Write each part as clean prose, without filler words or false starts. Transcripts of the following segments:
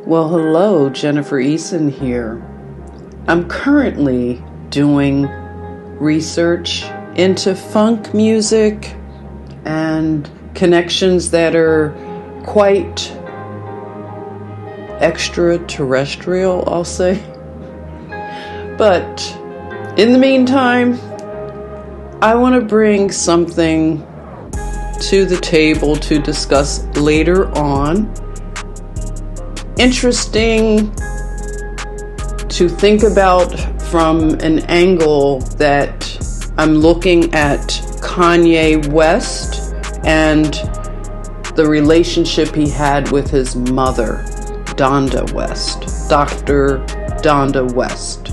Well, hello, JennyEason here. I'm currently doing research into funk music and connections that are quite extraterrestrial, I'll say. But in the meantime, I want to bring something to the table to discuss later on. Interesting to think about from an angle that I'm looking at Kanye West and the relationship he had with his mother, Donda West, Dr. Donda West.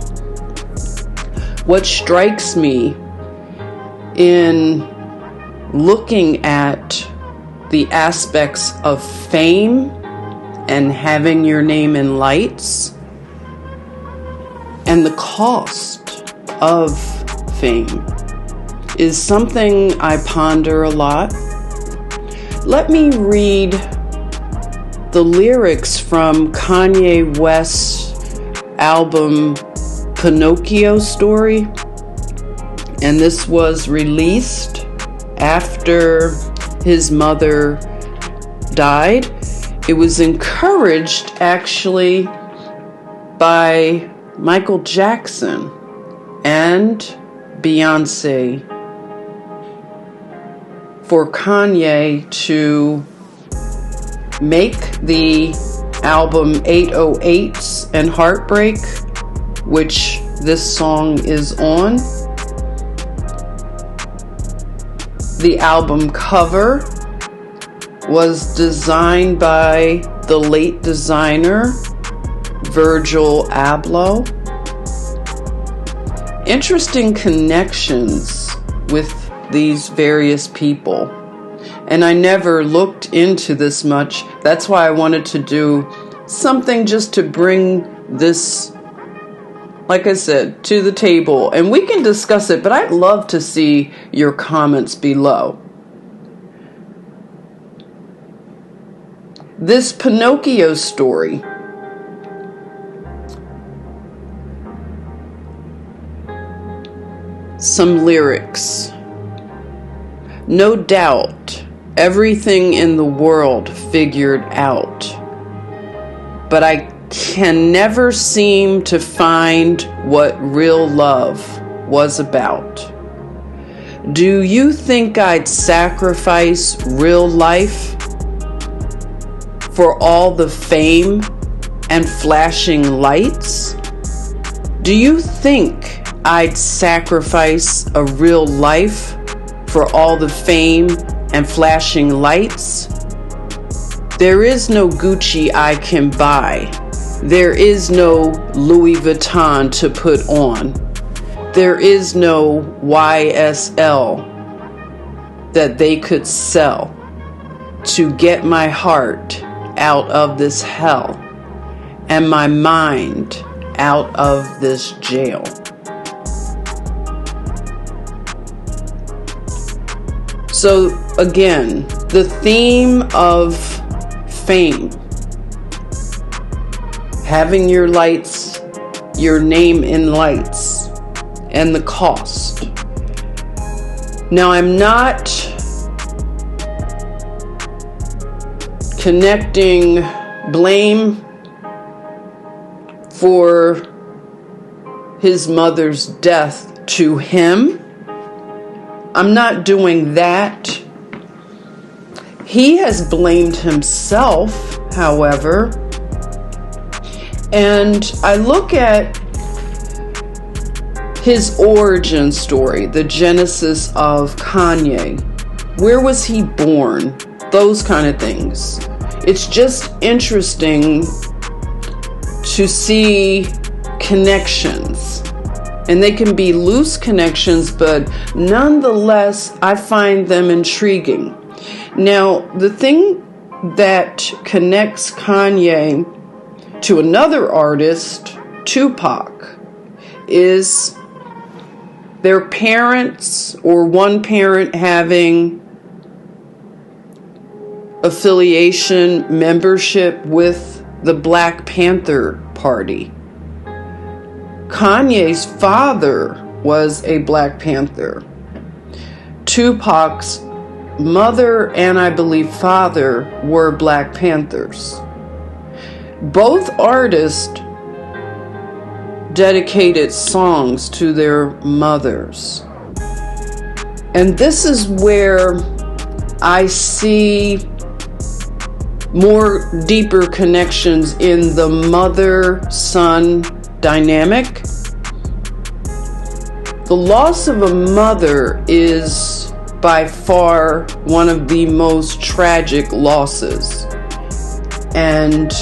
What strikes me in looking at the aspects of fame and having your name in lights and the cost of fame is something I ponder a lot. Let me read the lyrics from Kanye West's album Pinocchio Story, and this was released after his mother died. It was encouraged actually by Michael Jackson and Beyonce for Kanye to make the album 808s and Heartbreak, which this song is on. The album cover was designed by the late designer Virgil Abloh. Interesting connections with these various people. And I never looked into this much. That's why I wanted to do something just to bring this, like I said, to the table. And we can discuss it, but I'd love to see your comments below. This Pinocchio story some lyrics. No doubt, everything in the world figured out, but I can never seem to find what real love was about. Do you think I'd sacrifice real life for all the fame and flashing lights? Do you think I'd sacrifice a real life for all the fame and flashing lights? There is no Gucci I can buy. There is no Louis Vuitton to put on. There is no YSL that they could sell to get my heart out of this hell and my mind out of this jail. So again, the theme of fame, having your lights, your name in lights, and the cost. Now, I'm not connecting blame for his mother's death to him. I'm not doing that. He has blamed himself, however. And I look at his origin story, the genesis of Kanye. Where was he born? Those kind of things. It's just interesting to see connections. And they can be loose connections, but nonetheless, I find them intriguing. Now, the thing that connects Kanye to another artist, Tupac, is their parents or one parent having affiliation, membership with the Black Panther Party. Kanye's father was a Black Panther. Tupac's mother and I believe father were Black Panthers. Both artists dedicated songs to their mothers. And this is where I see more deeper connections in the mother-son dynamic. The loss of a mother is by far one of the most tragic losses. And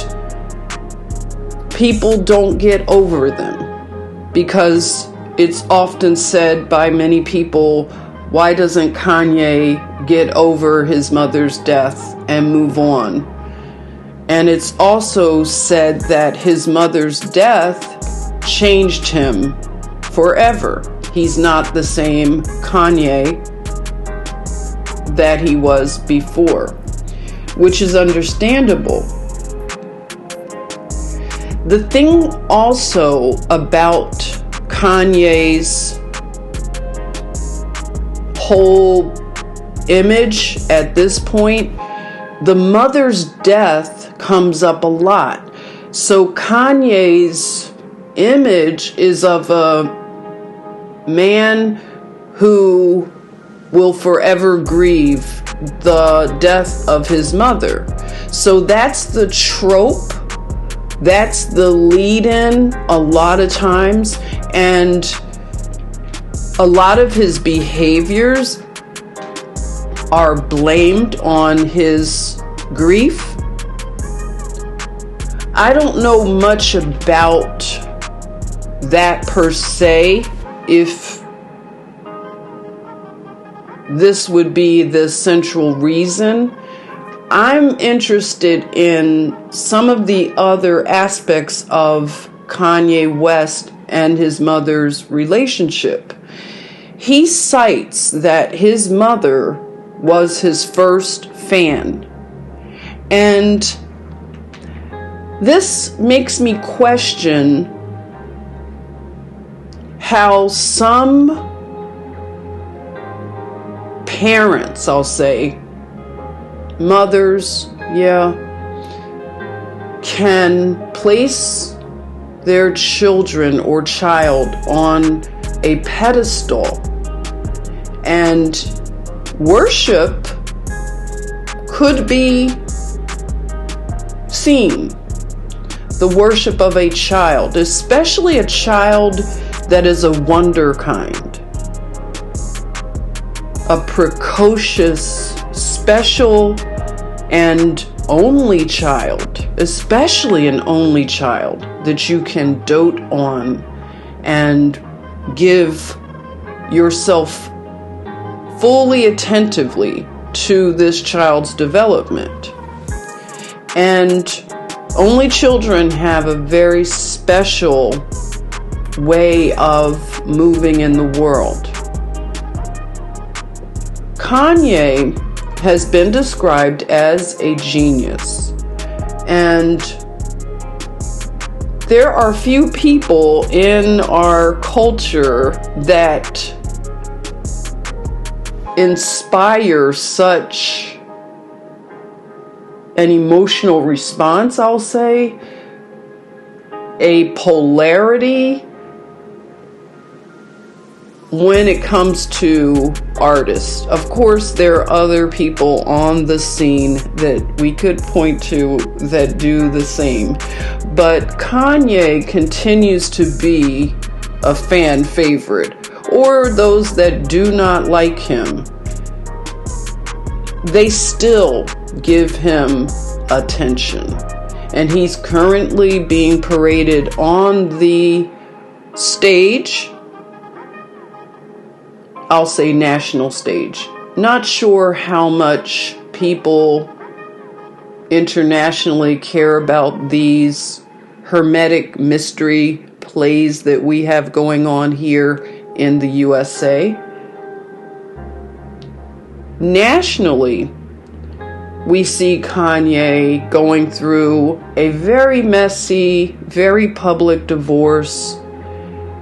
people don't get over them because it's often said by many people, why doesn't Kanye get over his mother's death and move on? And it's also said that his mother's death changed him forever. He's not the same Kanye that he was before, which is understandable. The thing also about Kanye's whole image at this point, the mother's death comes up a lot. So Kanye's image is of a man who will forever grieve the death of his mother. So that's the trope. That's the lead-in a lot of times. And a lot of his behaviors are blamed on his grief. I don't know much about that per se, if this would be the central reason. I'm interested in some of the other aspects of Kanye West and his mother's relationship. He cites that his mother was his first fan. And this makes me question how some parents, I'll say, mothers, can place their children or child on a pedestal and worship could be seen. The worship of a child, especially a child that is a wonder kind, a precocious, special, and only child, especially an only child that you can dote on and give yourself fully attentively to this child's development. And only children have a very special way of moving in the world. Kanye has been described as a genius, and there are few people in our culture that inspire such an emotional response, I'll say, a polarity when it comes to artists. Of course, there are other people on the scene that we could point to that do the same. But Kanye continues to be a fan favorite, or those that do not like him, they still give him attention. And he's currently being paraded on the stage, I'll say national stage. Not sure how much people internationally care about these Hermetic Mystery plays that we have going on here in the USA. Nationally, we see Kanye going through a very messy, very public divorce.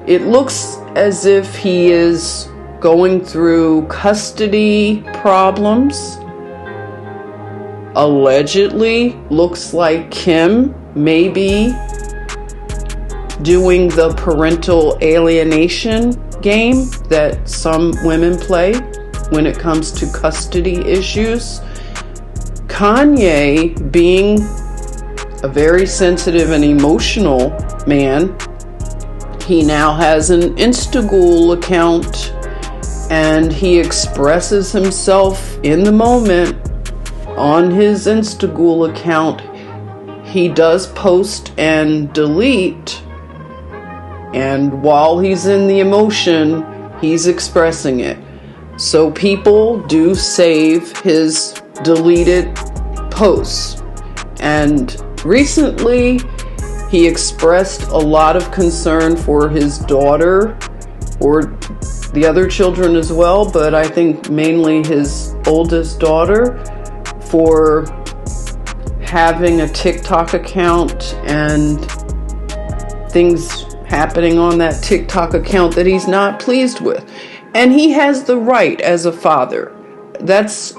It looks as if he is going through custody problems. Allegedly, looks like Kim may be doing the parental alienation game that some women play when it comes to custody issues. Kanye, being a very sensitive and emotional man, he now has an Instagram account, and he expresses himself in the moment on his Instagram account. He does post and delete, and while he's in the emotion, he's expressing it. So people do save his deleted posts. And recently, he expressed a lot of concern for his daughter, or the other children as well, but I think mainly his oldest daughter, for having a TikTok account and things happening on that TikTok account that he's not pleased with. And he has the right as a father. That's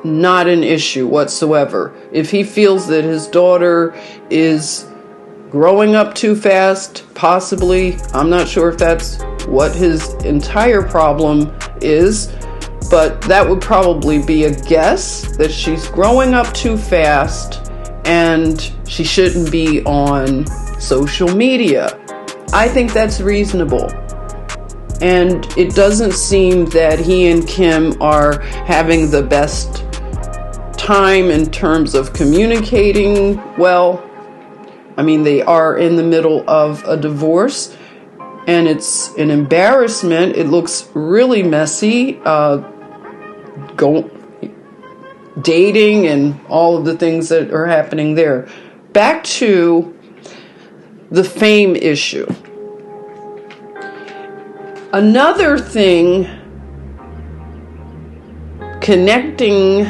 not an issue whatsoever. If he feels that his daughter is growing up too fast, possibly, I'm not sure if that's what his entire problem is, but that would probably be a guess, that she's growing up too fast and she shouldn't be on social media. I think that's reasonable. And it doesn't seem that he and Kim are having the best time in terms of communicating well. I mean, they are in the middle of a divorce, and it's an embarrassment. It looks really messy. Dating and all of the things that are happening there. Back to the fame issue. Another thing connecting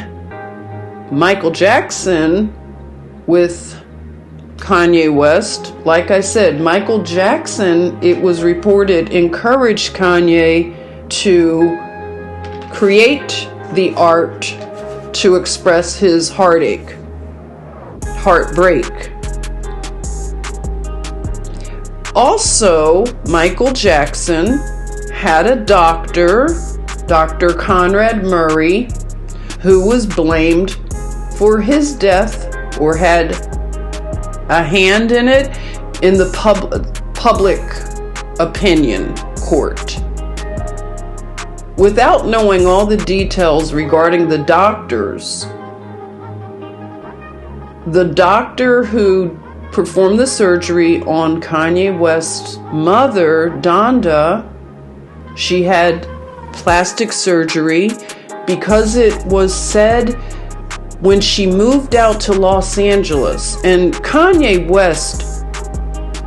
Michael Jackson with Kanye West, like I said, Michael Jackson, it was reported, encouraged Kanye to create the art to express his heartbreak. Also, Michael Jackson had a doctor, Dr. Conrad Murray, who was blamed for his death, or had a hand in it, in the public opinion court. Without knowing all the details regarding the doctors, the doctor who performed the surgery on Kanye West's mother, Donda, she had plastic surgery because it was said when she moved out to Los Angeles, and Kanye West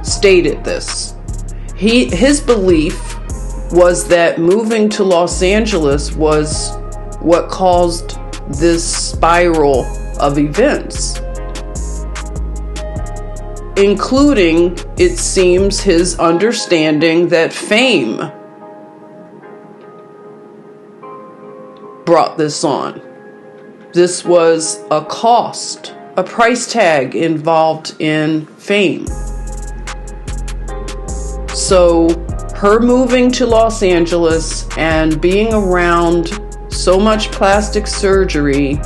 stated this. His belief was that moving to Los Angeles was what caused this spiral of events, including, it seems, his understanding that fame brought this on. This was a cost, a price tag involved in fame. So her moving to Los Angeles and being around so much plastic surgery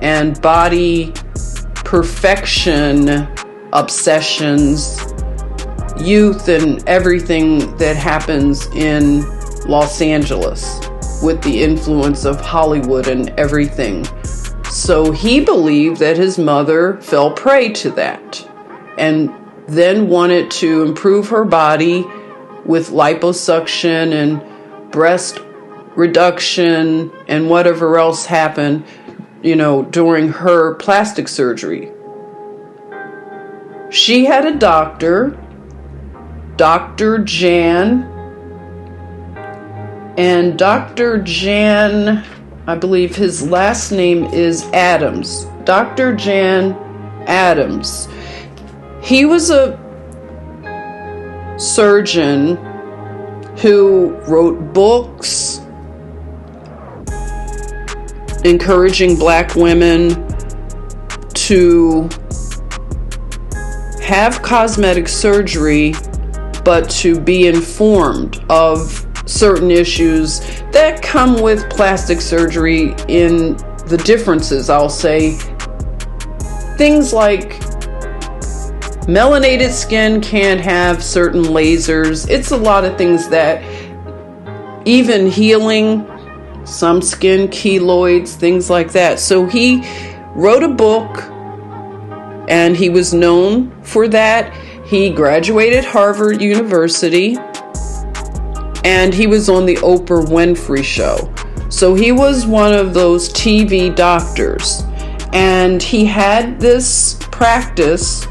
and body perfection obsessions, youth, and everything that happens in Los Angeles with the influence of Hollywood and everything. So he believed that his mother fell prey to that, and then wanted to improve her body with liposuction and breast reduction and whatever else happened, during her plastic surgery. She had a doctor, Dr. Jan, and Dr. Jan, I believe his last name is Adams. Dr. Jan Adams. He was a surgeon who wrote books encouraging black women to have cosmetic surgery, but to be informed of certain issues that come with plastic surgery in the differences, I'll say. Things like melanated skin can't have certain lasers. It's a lot of things that even healing some skin keloids, things like that. So he wrote a book and he was known for that. He graduated Harvard University and he was on the Oprah Winfrey Show. So he was one of those TV doctors. And he had this practice,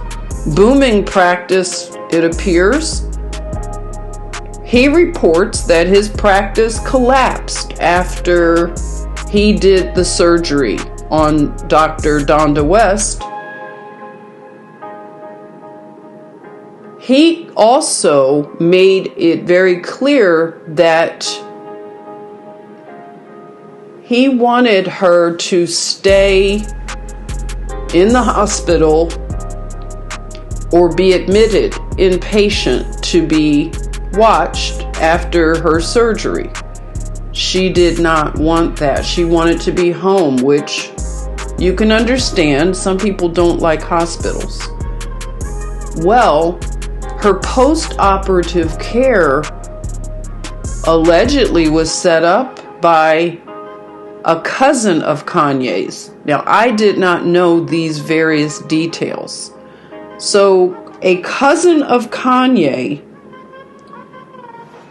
booming practice, it appears. He reports that his practice collapsed after he did the surgery on Dr. Donda West. He also made it very clear that he wanted her to stay in the hospital or be admitted inpatient to be watched after her surgery. She did not want that. She wanted to be home, which you can understand. Some people don't like hospitals. Well, her post-operative care allegedly was set up by a cousin of Kanye's. Now, I did not know these various details. So, a cousin of Kanye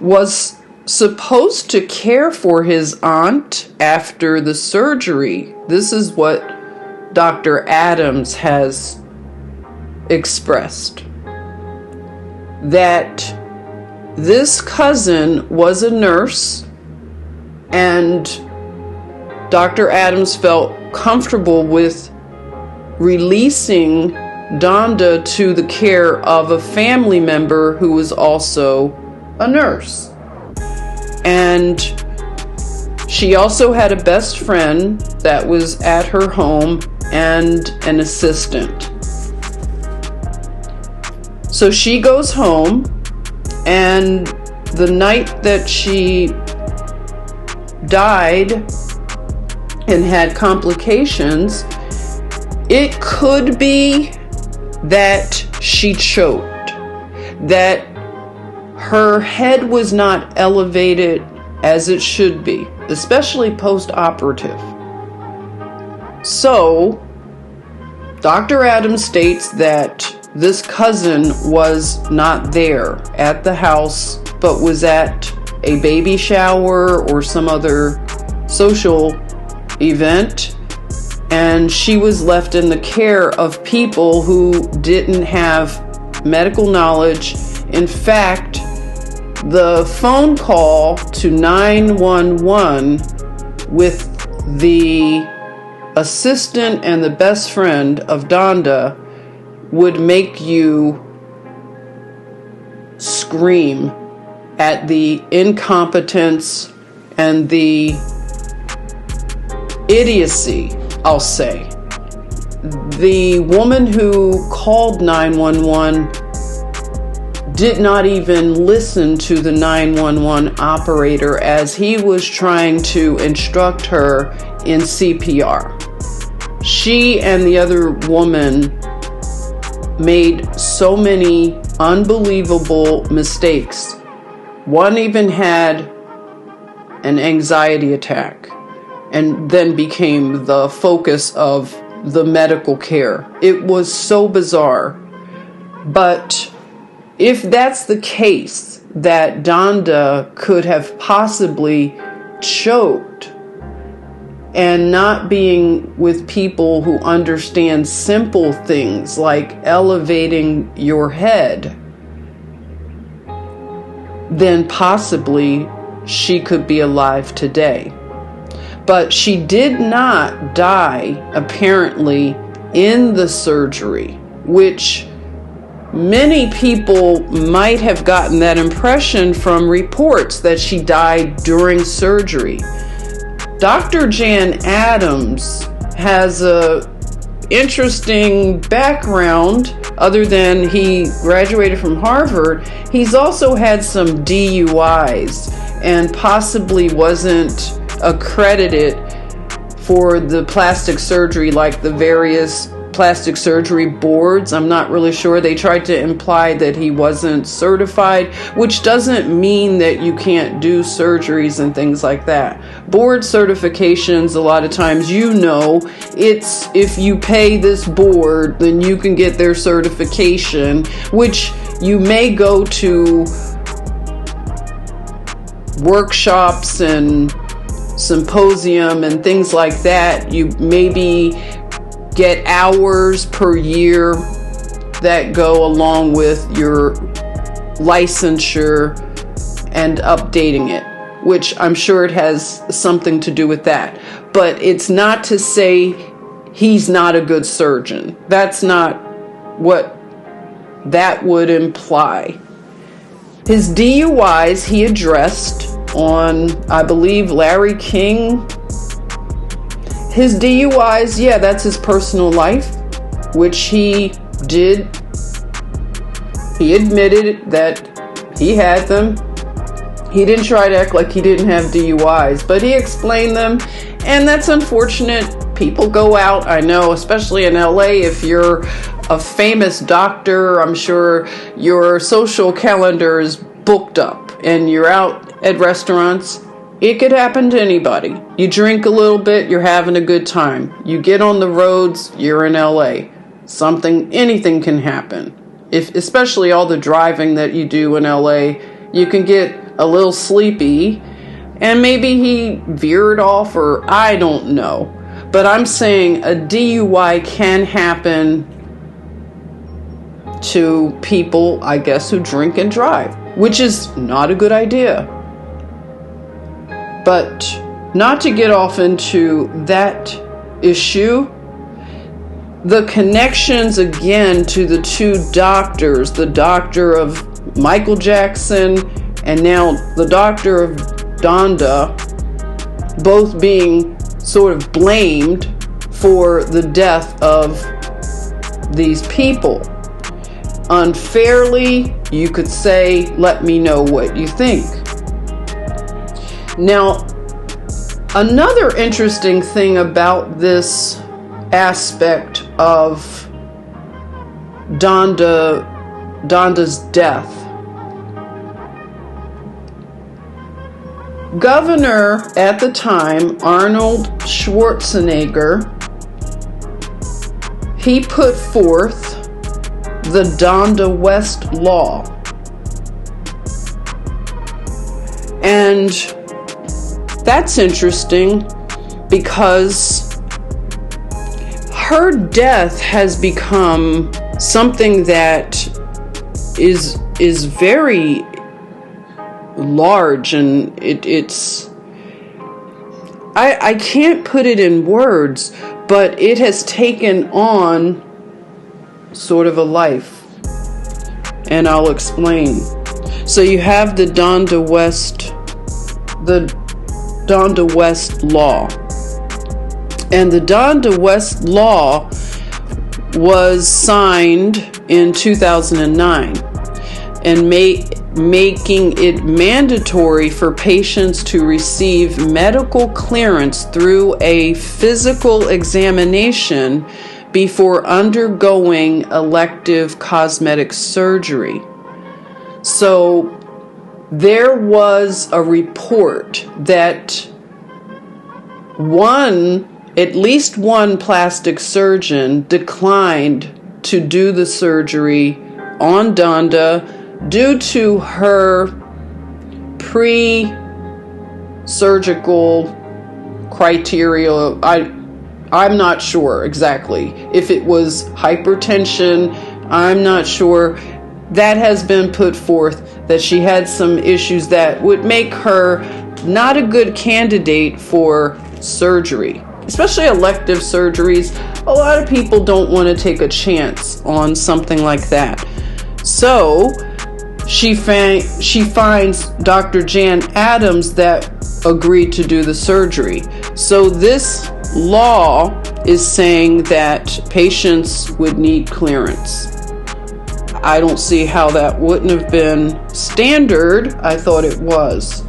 was supposed to care for his aunt after the surgery. This is what Dr. Adams has expressed. That this cousin was a nurse, and Dr. Adams felt comfortable with releasing Donda to the care of a family member who was also a nurse. And she also had a best friend that was at her home and an assistant. So she goes home, and the night that she died and had complications, it could be that she choked, that her head was not elevated as it should be, especially post-operative. So, Dr. Adams states that this cousin was not there at the house, but was at a baby shower or some other social event, and she was left in the care of people who didn't have medical knowledge. In fact, the phone call to 911 with the assistant and the best friend of Donda would make you scream at the incompetence and the idiocy, I'll say. The woman who called 911 did not even listen to the 911 operator as he was trying to instruct her in CPR. She and the other woman made so many unbelievable mistakes. One even had an anxiety attack and then became the focus of the medical care. It was so bizarre. But if that's the case, that Donda could have possibly choked and not being with people who understand simple things like elevating your head, then possibly she could be alive today. But she did not die, apparently, in the surgery, which many people might have gotten that impression from reports that she died during surgery. Dr. Jan Adams has a interesting background. Other than he graduated from Harvard, he's also had some DUIs and possibly wasn't accredited for the plastic surgery like the various plastic surgery boards. I'm not really sure. They tried to imply that he wasn't certified, which doesn't mean that you can't do surgeries and things like that. Board certifications, a lot of times, it's if you pay this board, then you can get their certification, which you may go to workshops and symposium and things like that. You maybe get hours per year that go along with your licensure and updating it, which I'm sure it has something to do with that. But it's not to say he's not a good surgeon. That's not what that would imply. His DUIs he addressed on, I believe, Larry King. His DUIs, yeah, that's his personal life, which he did. He admitted that he had them. He didn't try to act like he didn't have DUIs, but he explained them, and that's unfortunate. People go out, I know, especially in LA, if you're a famous doctor, I'm sure your social calendar is booked up and you're out at restaurants. It could happen to anybody. You drink a little bit, you're having a good time. You get on the roads, you're in LA. Anything can happen. Especially all the driving that you do in LA, you can get a little sleepy, and maybe he veered off, or I don't know. But I'm saying a DUI can happen to people, I guess, who drink and drive, which is not a good idea. But not to get off into that issue, the connections again to the two doctors, the doctor of Michael Jackson and now the doctor of Donda, both being sort of blamed for the death of these people. Unfairly, you could say, let me know what you think. Now, another interesting thing about this aspect of Donda's death, Governor at the time, Arnold Schwarzenegger, he put forth the Donda West law. And that's interesting because her death has become something that is very large, and it's I can't put it in words, but it has taken on sort of a life, and I'll explain. So you have the Donda West law, and the Donda West law was signed in 2009 and making it mandatory for patients to receive medical clearance through a physical examination before undergoing elective cosmetic surgery. So there was a report that at least one plastic surgeon declined to do the surgery on Donda due to her pre-surgical criteria. I'm not sure exactly if it was hypertension. I'm not sure. That has been put forth that she had some issues that would make her not a good candidate for surgery, especially elective surgeries. A lot of people don't want to take a chance on something like that. So she finds Dr. Jan Adams that agreed to do the surgery. So this law is saying that patients would need clearance. I don't see how that wouldn't have been standard. I thought it was.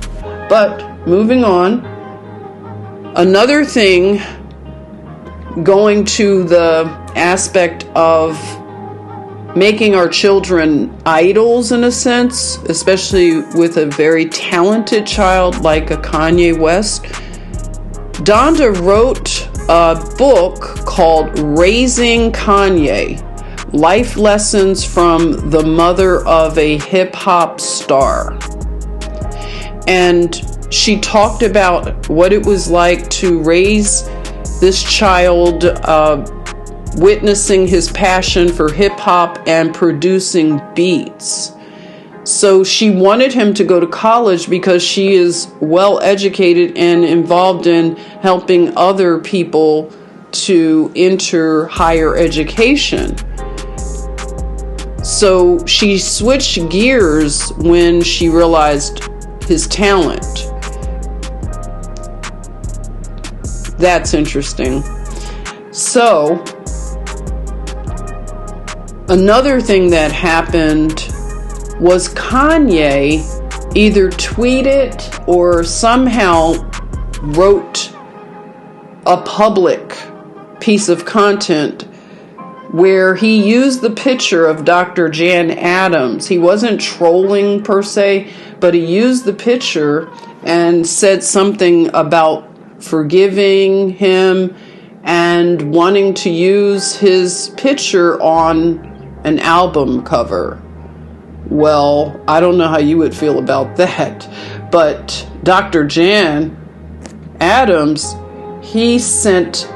But moving on. Another thing, going to the aspect of making our children idols in a sense, especially with a very talented child like a Kanye West. Donda wrote a book called Raising Kanye, Life Lessons from the Mother of a Hip-Hop Star. And she talked about what it was like to raise this child, witnessing his passion for hip-hop and producing beats. So she wanted him to go to college because she is well educated and involved in helping other people to enter higher education. So she switched gears when she realized his talent. That's interesting. So, another thing that happened was Kanye either tweeted or somehow wrote a public piece of content where he used the picture of Dr. Jan Adams. He wasn't trolling per se, but he used the picture and said something about forgiving him and wanting to use his picture on an album cover. Well, I don't know how you would feel about that, but Dr. Jan Adams, he sent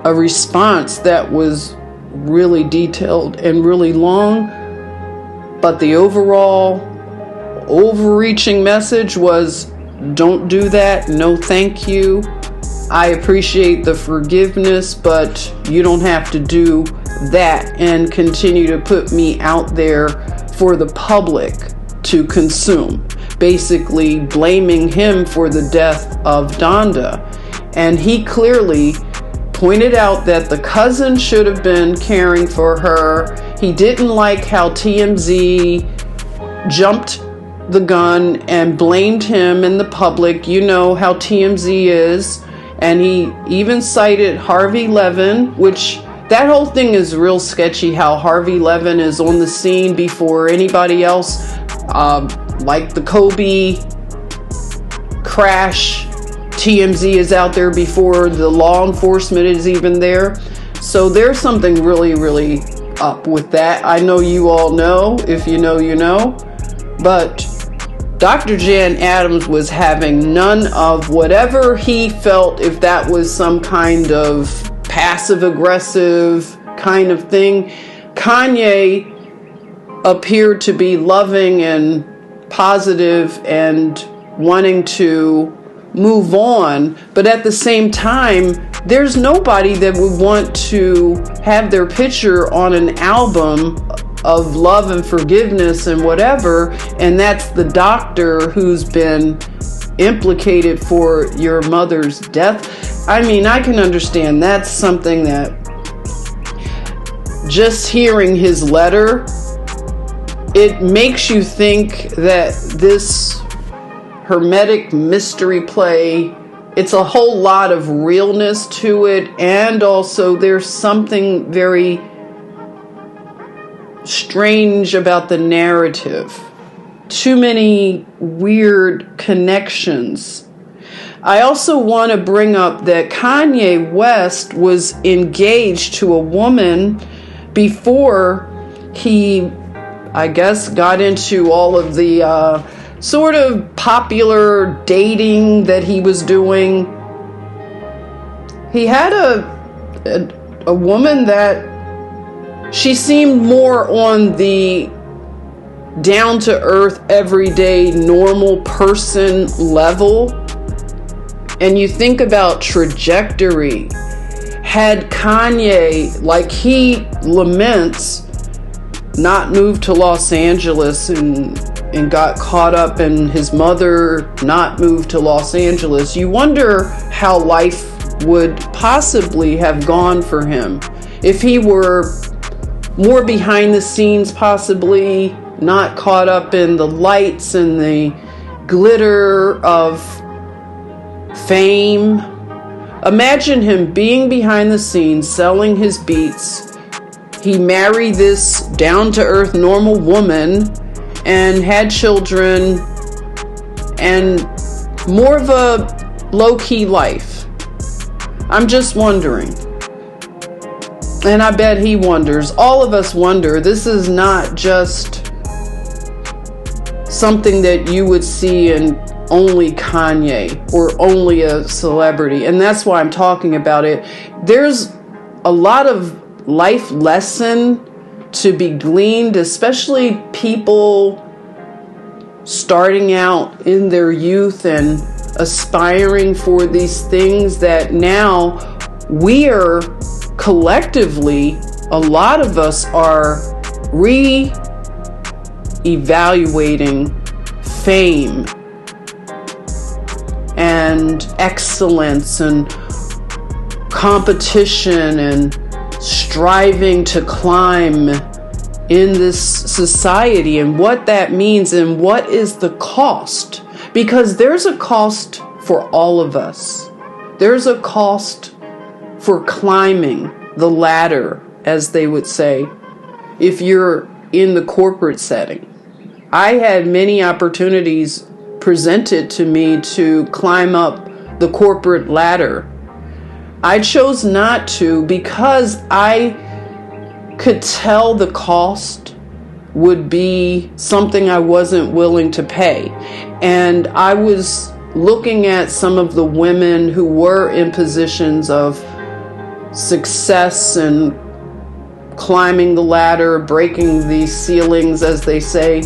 a response that was really detailed and really long, but the overall overreaching message was, don't do that, no thank you. I appreciate the forgiveness, but you don't have to do that and continue to put me out there for the public to consume. Basically blaming him for the death of Donda. And he clearly pointed out that the cousin should have been caring for her. He didn't like how TMZ jumped the gun and blamed him in the public. You know how TMZ is. And he even cited Harvey Levin, which that whole thing is real sketchy, how Harvey Levin is on the scene before anybody else, like the Kobe crash. TMZ is out there before the law enforcement is even there. So there's something really, really up with that. I know you all know. If you know, you know. But Dr. Jan Adams was having none of whatever he felt, if that was some kind of passive-aggressive kind of thing. Kanye appeared to be loving and positive and wanting to move on, but at the same time, there's nobody that would want to have their picture on an album of love and forgiveness and whatever, and that's the doctor who's been implicated for your mother's death. I mean, I can understand that's something that, just hearing his letter, it makes you think that this Hermetic Mystery play, it's a whole lot of realness to it, and also there's something very strange about the narrative. Too many weird connections. I also want to bring up that Kanye West was engaged to a woman before he, I guess, got into all of the sort of popular dating that he was doing. He had a woman that she seemed more on the down-to-earth, everyday, normal person level. And you think about trajectory. Had Kanye, like he laments, not moved to Los Angeles and got caught up in his mother not moved to Los Angeles, you wonder how life would possibly have gone for him if he were more behind the scenes, possibly not caught up in the lights and the glitter of fame. Imagine him being behind the scenes, selling his beats. He married this down-to-earth normal woman and had children and more of a low-key life. I'm just wondering. And I bet he wonders. All of us wonder. This is not just something that you would see in only Kanye or only a celebrity. And that's why I'm talking about it. There's a lot of life lesson to be gleaned, especially people starting out in their youth and aspiring for these things that now we are collectively, a lot of us are re-evaluating fame and excellence and competition and striving to climb in this society and what that means and what is the cost. Because there's a cost for all of us. There's a cost for climbing the ladder, as they would say, if you're in the corporate setting. I had many opportunities presented to me to climb up the corporate ladder. I chose not to because I could tell the cost would be something I wasn't willing to pay. And I was looking at some of the women who were in positions of success and climbing the ladder, breaking the ceilings, as they say,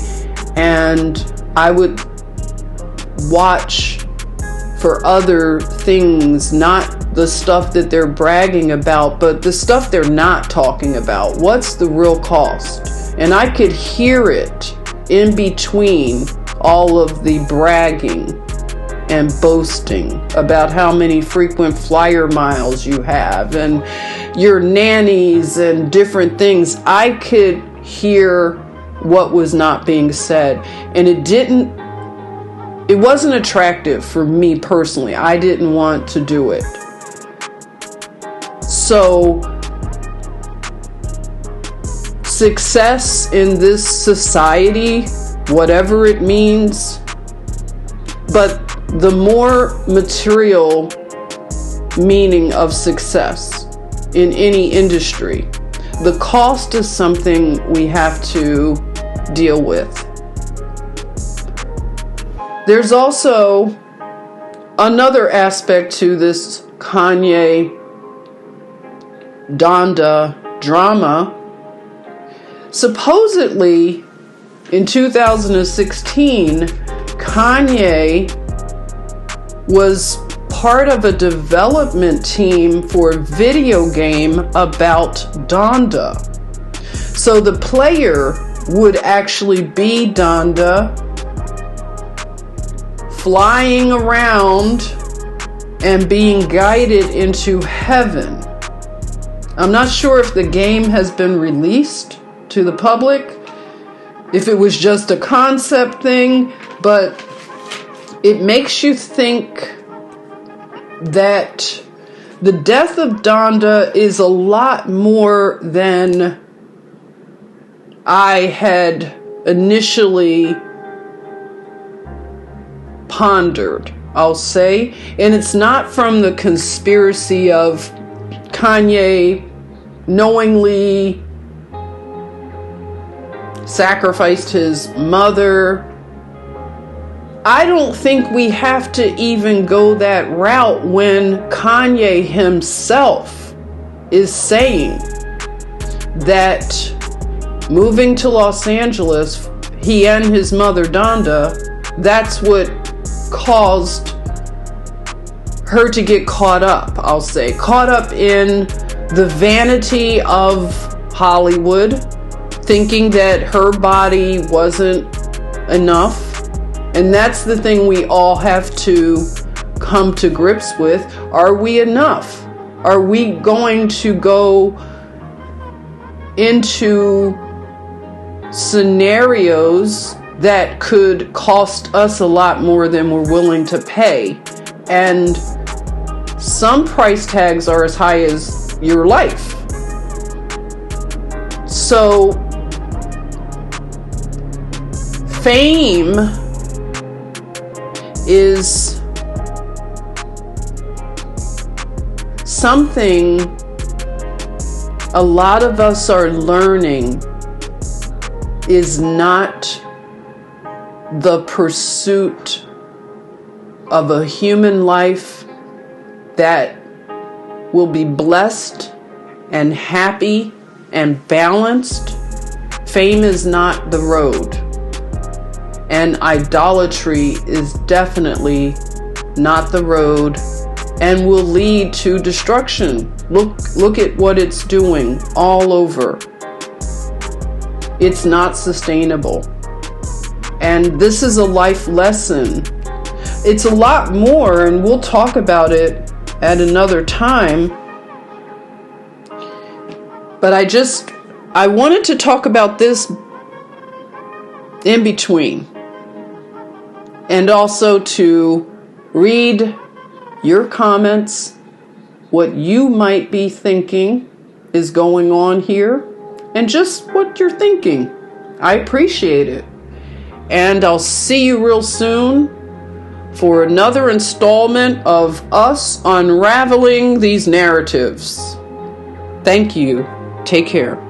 and I would watch for other things, not the stuff that they're bragging about, but the stuff they're not talking about. What's the real cost? And I could hear it in between all of the bragging and boasting about how many frequent flyer miles you have and your nannies and different things. I could hear what was not being said, and it wasn't attractive for me personally. I didn't want to do it. So success in this society, whatever it means, but the more material meaning of success in any industry, the cost is something we have to deal with. There's also another aspect to this Kanye Donda drama. Supposedly, in 2016, Kanye was part of a development team for a video game about Donda. So the player would actually be Donda, flying around and being guided into heaven. I'm not sure if the game has been released to the public, if it was just a concept thing, but it makes you think that the death of Donda is a lot more than I had initially pondered, I'll say. And it's not from the conspiracy of Kanye knowingly sacrificed his mother. I don't think we have to even go that route when Kanye himself is saying that moving to Los Angeles, he and his mother Donda, that's what caused her to get caught up, I'll say. Caught up in the vanity of Hollywood, thinking that her body wasn't enough. And that's the thing we all have to come to grips with. Are we enough? Are we going to go into scenarios that could cost us a lot more than we're willing to pay? And some price tags are as high as your life. So fame is something a lot of us are learning is not the pursuit of a human life that will be blessed and happy and balanced. Fame is not the road. And idolatry is definitely not the road and will lead to destruction. Look at what it's doing all over. It's not sustainable. And this is a life lesson. It's a lot more, and we'll talk about it at another time. But I wanted to talk about this in between. And also to read your comments, what you might be thinking is going on here, and just what you're thinking. I appreciate it. And I'll see you real soon for another installment of us unraveling these narratives. Thank you. Take care.